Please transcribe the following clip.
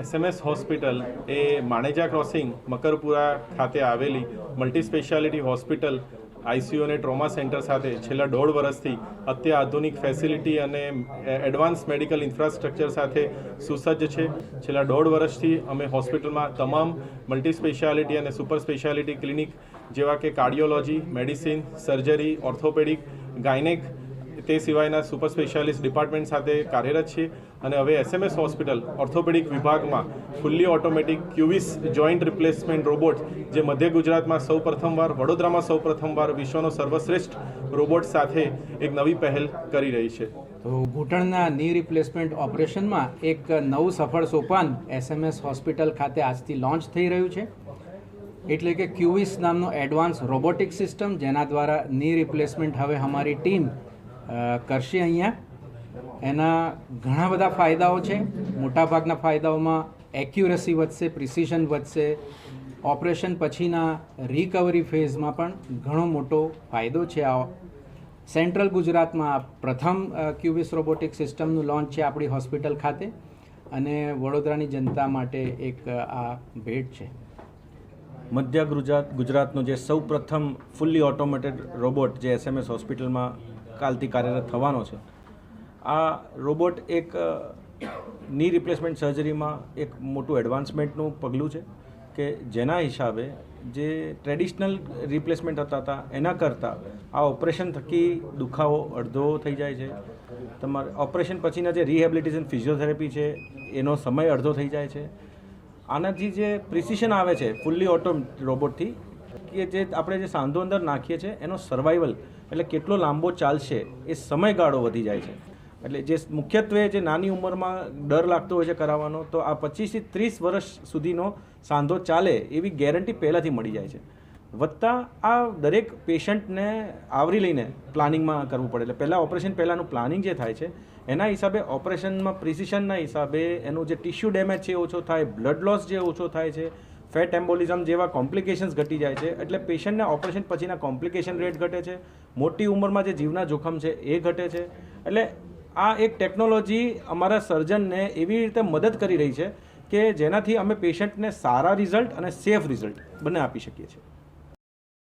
SMS hospital એ Maneja crossing Makarpura ખાતે આવેલી multi speciality hospital ICU અને ટ્રોમા સેન્ટર સાથે છેલ્લા 1.5 વર્ષથી અત્યાધુનિક ફેસિલિટી અને એડવાન્સ મેડિકલ ઇન્ફ્રાસ્ટ્રક્ચર સાથે સુસજ્જ છે. છેલ્લા 1.5 વર્ષથી અમે હોસ્પિટલમાં તમામ મલ્ટી સ્પેશિયાલિટી અને સુપર સ્પેશિયાલિટી ક્લિનિક જેવા કે cardiology, medicine, surgery, orthopaedic, gynaec તે સિવાયના સુપર સ્પેશિયાલિસ્ટ ડિપાર્ટમેન્ટ સાથે કાર્યરત છે અને હવે SMS હોસ્પિટલ ઓર્થોપેડિક વિભાગમાં fully automatic Cuvis joint replacement robot જે મધ્ય ગુજરાતમાં સૌપ્રથમવાર, વડોદરામાં સૌપ્રથમવાર વિશ્વનો સર્વશ્રેષ્ઠ રોબોટ સાથે એક નવી પહેલ કરી રહી છે. તો ઘૂંટણના ની રિપ્લેસમેન્ટ ઓપરેશનમાં એક નવું સફળ સોપાન SMS હોસ્પિટલ ખાતે આજથી લોન્ચ થઈ રહ્યું છે. એટલે કે ક્યુવિસ નામનો એડવાન્સ રોબોટિક સિસ્ટમ જેના દ્વારા ની રિપ્લેસમેન્ટ હવે અમારી ટીમ કરશે. અહીંયા એના ઘણા બધા ફાયદાઓ છે. મોટાભાગના ફાયદાઓમાં એક્યુરસી વધશે, પ્રિસિઝન વધશે, ઓપરેશન પછીના રિકવરી ફેઝમાં પણ ઘણો મોટો ફાયદો છે. આ સેન્ટ્રલ ગુજરાતમાં પ્રથમ ક્યુવિસ રોબોટિક સિસ્ટમનું લોન્ચ છે આપણી હોસ્પિટલ ખાતે અને વડોદરાની જનતા માટે એક આ ભેટ છે. મધ્ય ગુજરાતનો જે સૌ પ્રથમ ફુલ્લી ઓટોમેટેડ રોબોટ જે SMS હોસ્પિટલમાં કાલથી કાર્યરત થવાનો છે. આ રોબોટ એક ની રિપ્લેસમેન્ટ સર્જરીમાં એક મોટું એડવાન્સમેન્ટનું પગલું છે કે જેના હિસાબે જે ટ્રેડિશનલ રિપ્લેસમેન્ટ હતા એના કરતાં આ ઓપરેશન થકી દુખાવો અડધો થઈ જાય છે. તમારે ઓપરેશન પછીના જે રિહેબિલિટેશન ફિઝિયોથેરાપી છે એનો સમય અડધો થઈ જાય છે. આનાથી જે પ્રિસિશન આવે છે ફુલ્લી ઓટો રોબોટથી કે જે આપણે જે સાંધો અંદર નાખીએ છીએ એનો સર્વાઈવલ એટલે કેટલો લાંબો ચાલશે એ સમયગાળો વધી જાય છે. એટલે જે મુખ્યત્વે જે નાની ઉંમરમાં ડર લાગતો હોય છે કરાવવાનો, તો આ 25 થી 30 વર્ષ સુધીનો સાંધો ચાલે એવી ગેરંટી પહેલાંથી મળી જાય છે. વત્તા આ દરેક પેશન્ટને આવરી લઈને પ્લાનિંગમાં કરવું પડે. એટલે પહેલાં ઓપરેશન પહેલાંનું પ્લાનિંગ જે થાય છે એના હિસાબે ઓપરેશનમાં પ્રિસિશનના હિસાબે એનું જે ટિશ્યુ ડેમેજ છે ઓછો થાય, બ્લડ લોસ જે ઓછો થાય છે, ફેટ એમ્બોલિઝમ જેવા કોમ્પ્લિકેશન્સ ઘટી જાય છે. એટલે પેશન્ટને ઓપરેશન પછીના કોમ્પ્લિકેશન રેટ ઘટે છે. મોટી ઉંમરમાં જે જીવના જોખમ છે એ ઘટે છે. એટલે આ એક ટેકનોલોજી અમારા સર્જનને એવી રીતે મદદ કરી રહી છે કે જેનાથી અમે પેશન્ટને સારા રિઝલ્ટ અને સેફ રિઝલ્ટ બંને આપી શકીએ છીએ.